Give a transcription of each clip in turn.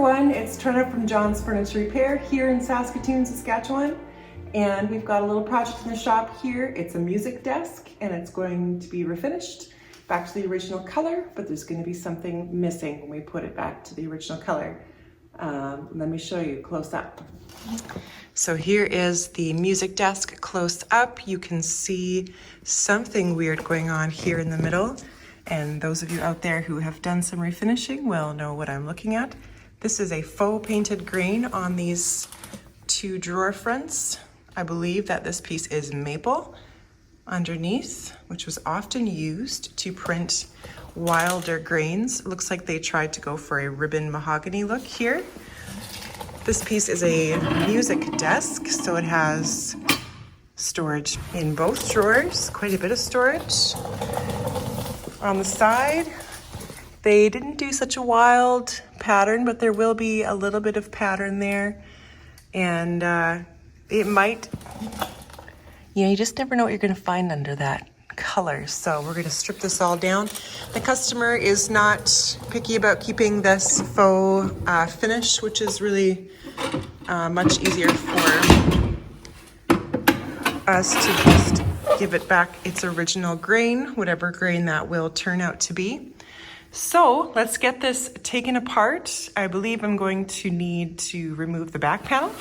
everyone, it's Trena from John's Furniture Repair here in Saskatoon, Saskatchewan. And we've got a little project in the shop here. It's a music desk and it's going to be refinished back to the original color, but there's going to be something missing when we put it back to the original color. Let me show you close up. So here is the music desk close up. You can see something weird going on here in the middle. And those of you out there who have done some refinishing will know what I'm looking at. This is a faux painted grain on these two drawer fronts. I believe that this piece is maple underneath, which was often used to print wilder grains. It looks like they tried to go for a ribbon mahogany look here. This piece is a music desk, so it has storage in both drawers, quite a bit of storage. On the side, they didn't do such a wild pattern, but there will be a little bit of pattern there. And it might, you just never know what you're gonna find under that color. So we're gonna strip this all down. The customer is not picky about keeping this faux finish, which is really much easier for us to just give it back its original grain, whatever grain that will turn out to be. So let's get this taken apart. I believe I'm going to need to remove the back panel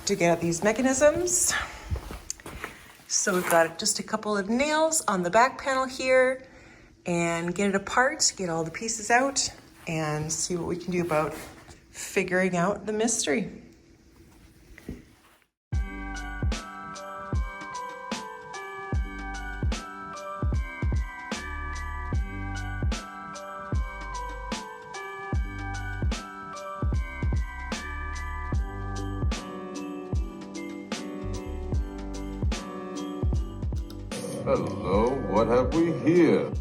to get at these mechanisms. So we've got just a couple of nails on the back panel here and get it apart, get all the pieces out and see what we can do about figuring out the mystery. Hello, what have we here?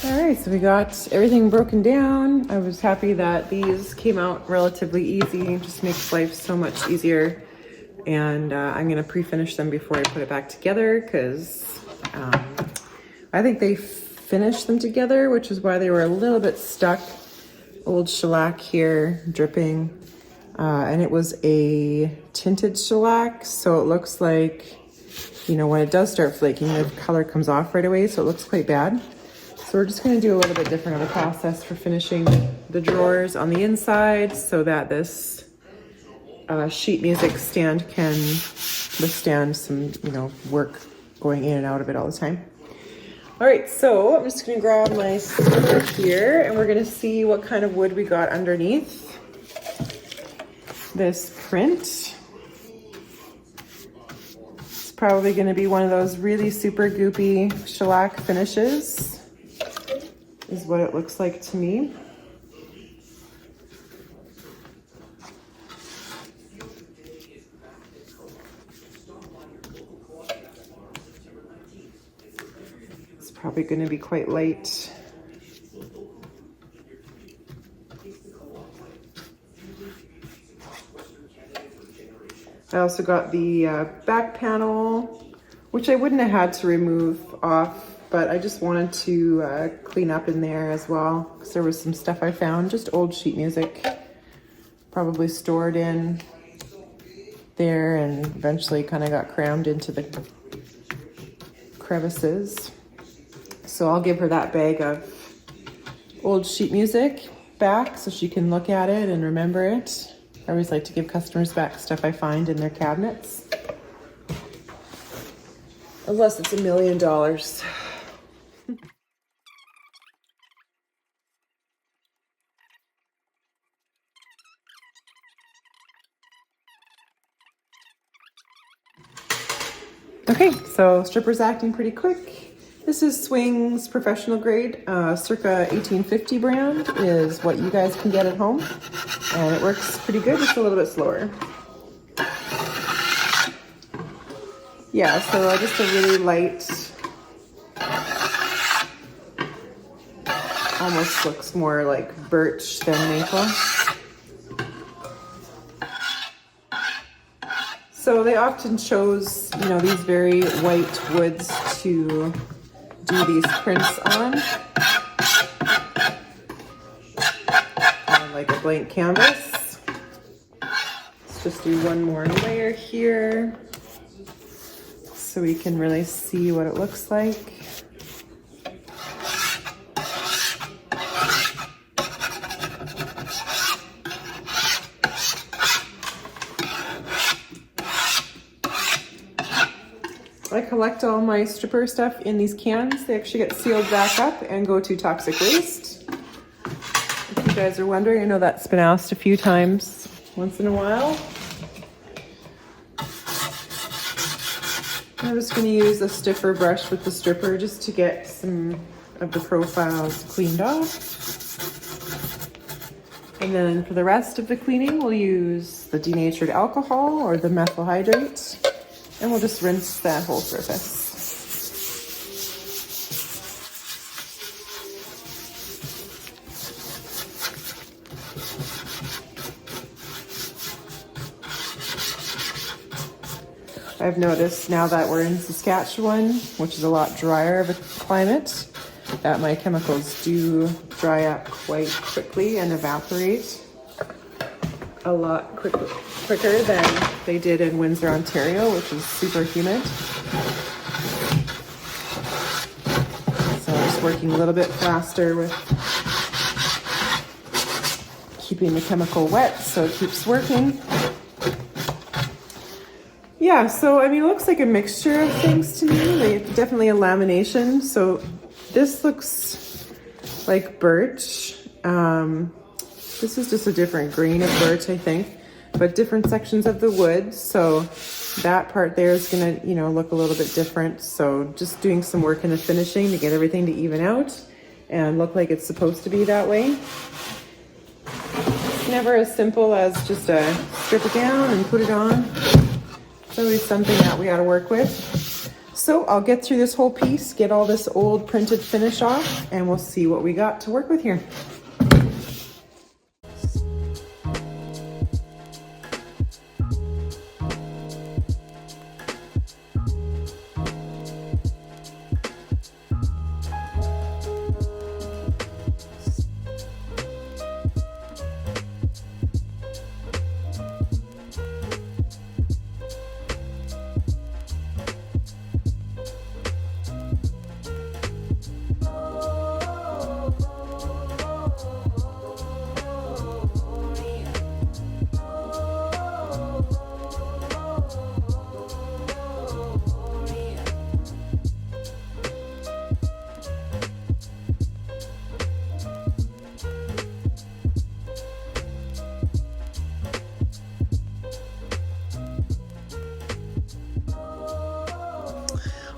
All right, so we got everything broken down. I was happy that these came out relatively easy. It just makes life so much easier. And I'm gonna pre-finish them before I put it back together because I think they finished them together, which is why they were a little bit stuck. Old shellac here, dripping. And it was a tinted shellac, so it looks like, you know, when it does start flaking, the color comes off right away, so it looks quite bad. So we're just gonna do a little bit different of a process for finishing the drawers on the inside so that this sheet music stand can withstand some, you know, work going in and out of it all the time. All right, so I'm just gonna grab my scissor here and we're gonna see what kind of wood we got underneath this print. It's probably gonna be one of those really super goopy shellac finishes. Is what it looks like to me. It's probably going to be quite light. I also got the back panel, which I wouldn't have had to remove off, but I just wanted to clean up in there as well, because there was some stuff I found, just old sheet music, probably stored in there and eventually kind of got crammed into the crevices. So I'll give her that bag of old sheet music back so she can look at it and remember it. I always like to give customers back stuff I find in their cabinets. Unless it's $1 million. Okay, so stripper's acting pretty quick. This is Swing's professional grade, circa 1850 brand is what you guys can get at home. And it works pretty good, just a little bit slower. Yeah, so just a really light, almost looks more like birch than maple. So they often chose, you know, these very white woods to do these prints on like a blank canvas. Let's just do one more layer here so we can really see what it looks like. I collect all my stripper stuff in these cans. They actually get sealed back up and go to toxic waste. If you guys are wondering, I know that's been asked a few times once in a while. I'm just going to use a stiffer brush with the stripper just to get some of the profiles cleaned off. And then for the rest of the cleaning, we'll use the denatured alcohol or the methyl hydrate. And we'll just rinse that whole surface. I've noticed now that we're in Saskatchewan, which is a lot drier of a climate, that my chemicals do dry up quite quickly and evaporate a lot quicker than they did in Windsor, Ontario, which is super humid. So I'm just working a little bit faster with keeping the chemical wet so it keeps working. Yeah, so I mean, it looks like a mixture of things to me. Definitely a lamination. So this looks like birch. This is just a different grain of birch, I think, but different sections of the wood. So that part there is gonna, you know, look a little bit different. So just doing some work in the finishing to get everything to even out and look like it's supposed to be that way. It's never as simple as just strip it down and put it on. It's always something that we gotta work with. So I'll get through this whole piece, get all this old printed finish off, and we'll see what we got to work with here.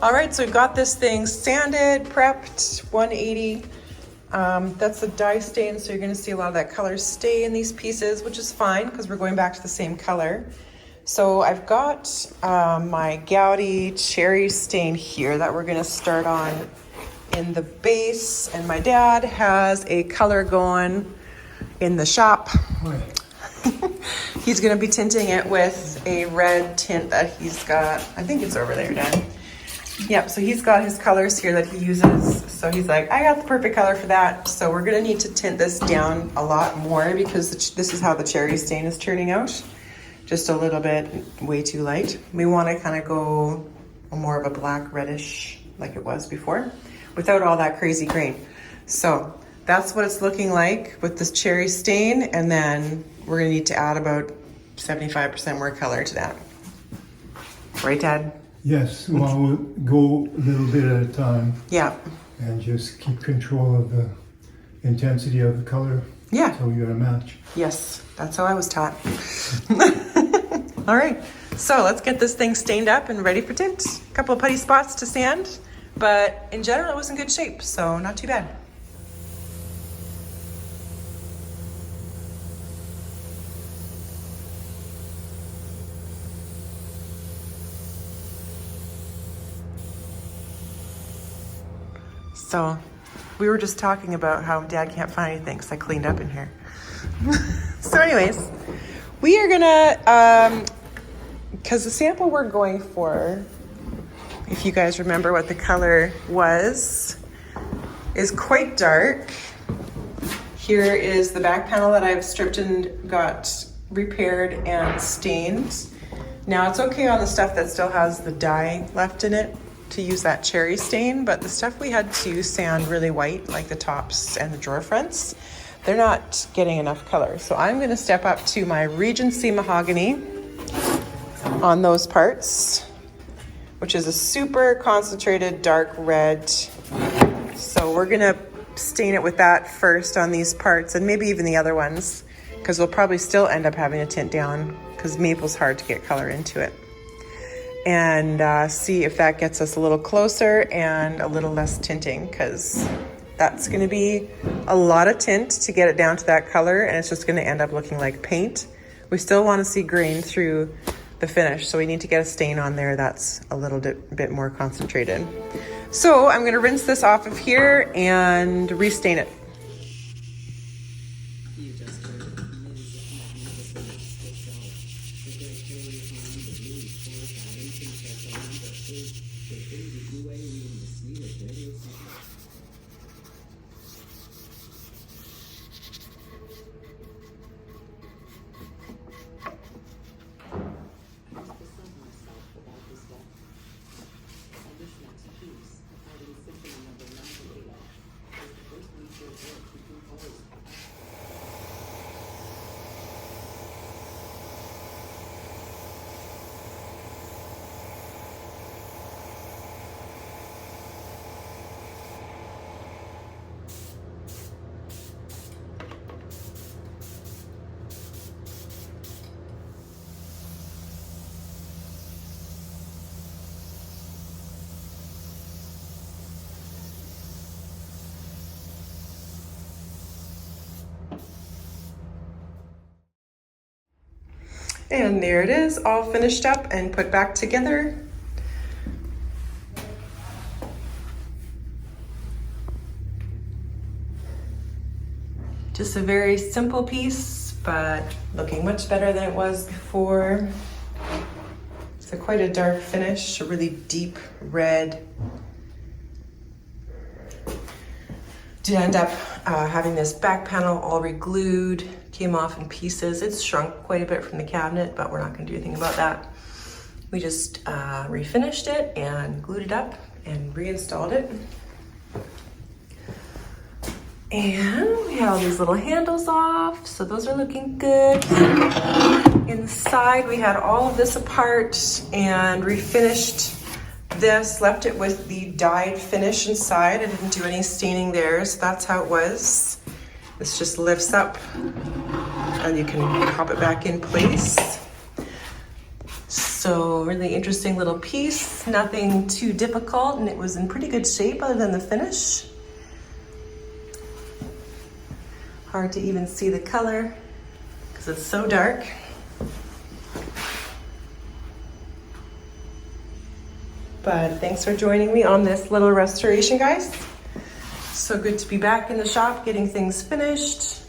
All right, so we've got this thing sanded, prepped, 180. That's the dye stain, so you're gonna see a lot of that color stay in these pieces, which is fine because we're going back to the same color. So I've got my Gouty cherry stain here that we're gonna start on in the base, and my dad has a color going in the shop. He's gonna be tinting it with a red tint that he's got. I think it's over there, Dad. Yep, so he's got his colors here that he uses. So he's like, I got the perfect color for that. So we're gonna need to tint this down a lot more because this is how the cherry stain is turning out. Just a little bit way too light. We wanna kinda go more of a black reddish like it was before without all that crazy grain. So that's what it's looking like with this cherry stain. And then we're gonna need to add about 75% more color to that. Right, Dad? Yes, well, we'll go a little bit at a time. Yeah. And just keep control of the intensity of the color. Yeah. So you got a match. Yes, that's how I was taught. All right, so let's get this thing stained up and ready for tint. A couple of putty spots to sand, but in general it was in good shape, so not too bad. So we were just talking about how Dad can't find anything because I cleaned up in here. So anyways, we are gonna, because the sample we're going for, if you guys remember what the color was, is quite dark. Here is the back panel that I've stripped and got repaired and stained. Now it's okay on the stuff that still has the dye left in it to use that cherry stain, but the stuff we had to sand really white, like the tops and the drawer fronts, they're not getting enough color. So I'm gonna step up to my Regency mahogany on those parts, which is a super concentrated dark red. So we're gonna stain it with that first on these parts and maybe even the other ones, because we'll probably still end up having to tint down because maple's hard to get color into it. And see if that gets us a little closer and a little less tinting, because that's going to be a lot of tint to get it down to that color, and it's just going to end up looking like paint. We still want to see grain through the finish, so we need to get a stain on there that's a little bit more concentrated. So I'm going to rinse this off of here and restain it. And there it is, all finished up and put back together. Just a very simple piece, but looking much better than it was before. It's quite a dark finish, a really deep red. Did end up having this back panel all re-glued, came off in pieces. It's shrunk quite a bit from the cabinet, but we're not gonna do anything about that. We just refinished it and glued it up and reinstalled it. And we have all these little handles off, so those are looking good. Inside, we had all of this apart and refinished this, left it with the dyed finish inside. I didn't do any staining there, so that's how it was. This just lifts up and you can pop it back in place. So really interesting little piece, nothing too difficult, and it was in pretty good shape other than the finish. Hard to even see the color because it's so dark. But thanks for joining me on this little restoration, guys. So good to be back in the shop, getting things finished,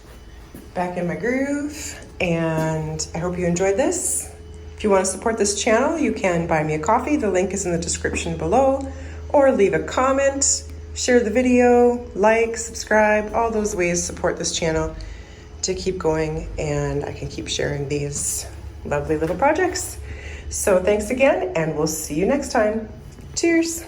back in my groove. And I hope you enjoyed this. If you want to support this channel, you can buy me a coffee. The link is in the description below, or leave a comment, share the video, like, subscribe, all those ways support this channel to keep going, and I can keep sharing these lovely little projects. So thanks again, and we'll see you next time. Cheers.